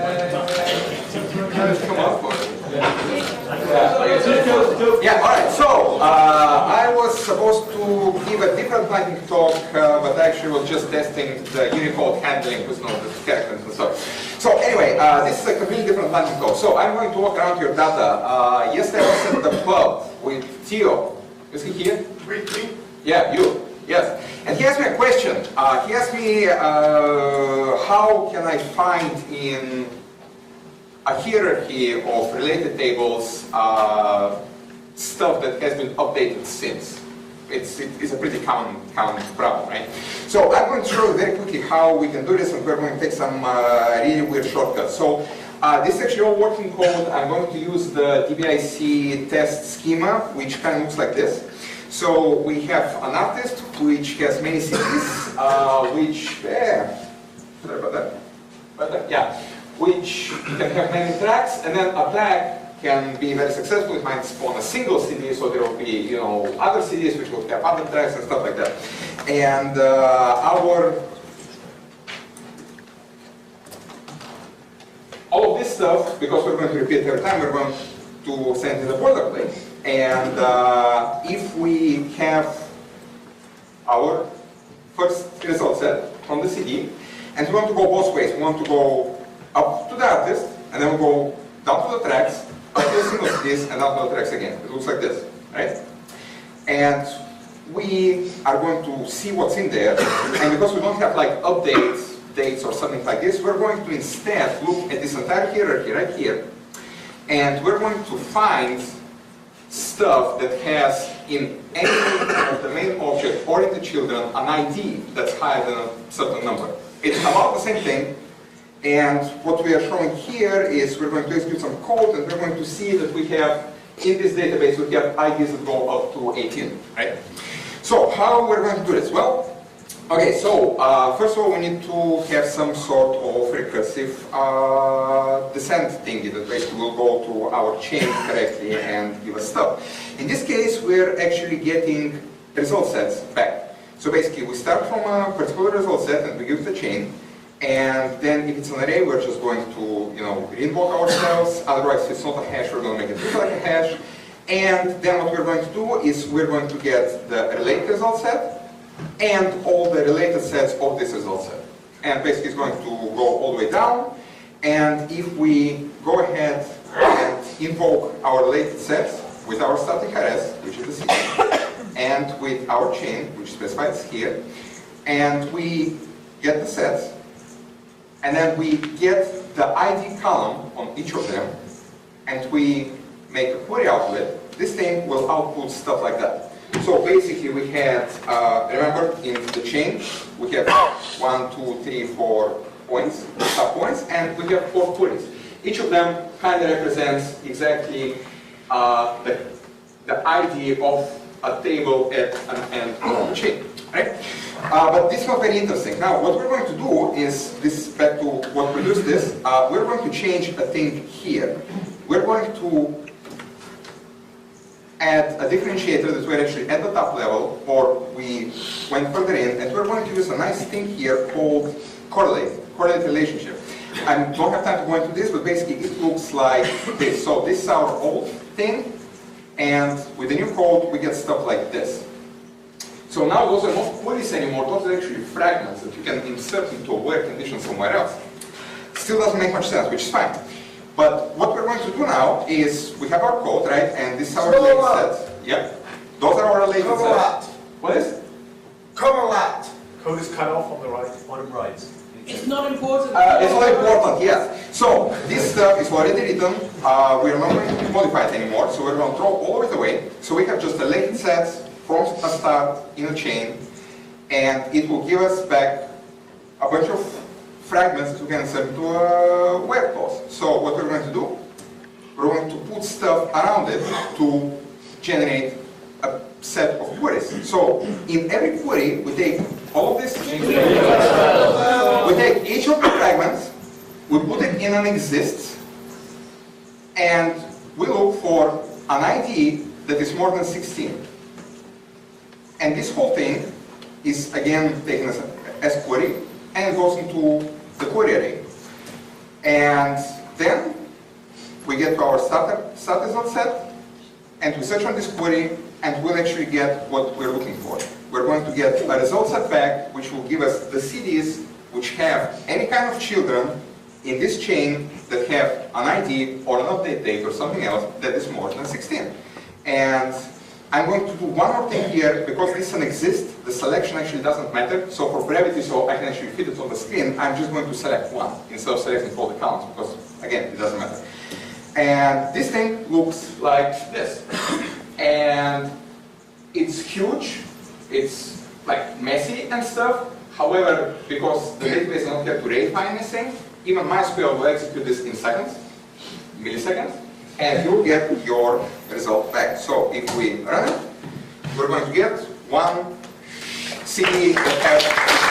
Come on for it. Yeah, all right. So I was supposed to give a different lightning talk, but actually was just testing the Unicode handling with the characters and stuff. So anyway, this is a completely different lightning talk. So I'm going to walk around your data. Yesterday I was at the pub with Theo. Is he here? Me? Yeah, you. Yes. And he asked me a question. He asked me how can I find in a hierarchy of related tables stuff that has been updated since. It's a pretty common problem, right? So I'm going to show you very quickly how we can do this, and we're going to take some really weird shortcuts. So this is actually all working code. I'm going to use the DBIC test schema, which kind of looks like this. So we have an artist which has many CDs, sorry about that. Yeah. Which can have many tracks, and then a track can be very successful. It might spawn a single CD, so there will be, other CDs which will have other tracks and stuff like that. And all of this stuff, because we're going to repeat every time, we're going to send in the boilerplate. And if we have our first result set from the CD, and we want to go both ways, we want to go up to the artist, and then we'll go down to the tracks, up to the single CDs, and down to the tracks again. It looks like this, right? And we are going to see what's in there, and because we don't have like updates, dates, or something like this, we're going to instead look at this entire hierarchy right here, and we're going to find stuff that has in any of the main object or in the children an ID that's higher than a certain number. It's about the same thing. And what we are showing here is we're going to execute some code, and we're going to see that we have, in this database, we have IDs that go up to 18, right? So how we're going to do this? Well, okay, so first of all, we need to have some sort of recursive descent thingy that basically will go to our chain correctly and give us stuff. In this case, we're actually getting result sets back. So basically, we start from a particular result set, and we give the chain. And then if it's an array, we're just going to, re-invoke ourselves. Otherwise, if it's not a hash, we're going to make it look like a hash. And then what we're going to do is we're going to get the related result set and all the related sets of this result set. And basically, it's going to go all the way down. And if we go ahead and invoke our related sets with our static RS, which is the CD, and with our chain, which specifies here, and we get the sets, and then we get the ID column on each of them, and we make a query outlet, this thing will output stuff like that. So basically we had, remember in the chain, we have 1, 2, 3, 4 points, subpoints, and we have 4 queries. Each of them kind of represents exactly the ID of a table at an end of the chain, right? But this is not very interesting. Now, what we're going to do is, this back to what produced this, we're going to change a thing here. We're going to add a differentiator that we're actually at the top level, or we went further in, and we're going to use a nice thing here called correlate relationship. I don't have time to go into this, but basically it looks like this. So this is our old thing, and with the new code, we get stuff like this. So now those are not queries anymore, those are actually fragments that you can insert into a where condition somewhere else. Still doesn't make much sense, which is fine. But what we're going to do now is, we have our code, right, and this is our related sets. Yep. Those are our related sets. What is? Correlate. Code is cut off on the right. Bottom right. It's not important. It's not important, yes. So this stuff is already written. We're not going to modify it anymore, so we're going to throw all of it away. So we have just the latent sets from a start in a chain, and it will give us back a bunch of fragments that we can insert into a web clause. So what we're going to do, we're going to put stuff around it to generate a set of queries. So in every query, we take all of this, we take each of the fragments, we put it in an exists, and we look for an ID that is more than 16. And this whole thing is again taken as query, and it goes into the query array. And then we get to our start result set, and we search on this query, and we'll actually get what we're looking for. We're going to get a result set back, which will give us the CDs which have any kind of children in this chain that have an ID or an update date or something else that is more than 16. And I'm going to do one more thing here, because this doesn't exist, the selection actually doesn't matter. So for brevity, so I can actually fit it on the screen, I'm just going to select one instead of selecting all the counts, because again, it doesn't matter. And this thing looks like this. And it's huge, it's like messy and stuff. However, because the database does not have to ratify anything, even MySQL will execute this in seconds, milliseconds, and you'll get your result back. So if we run it, we're going to get one CD that has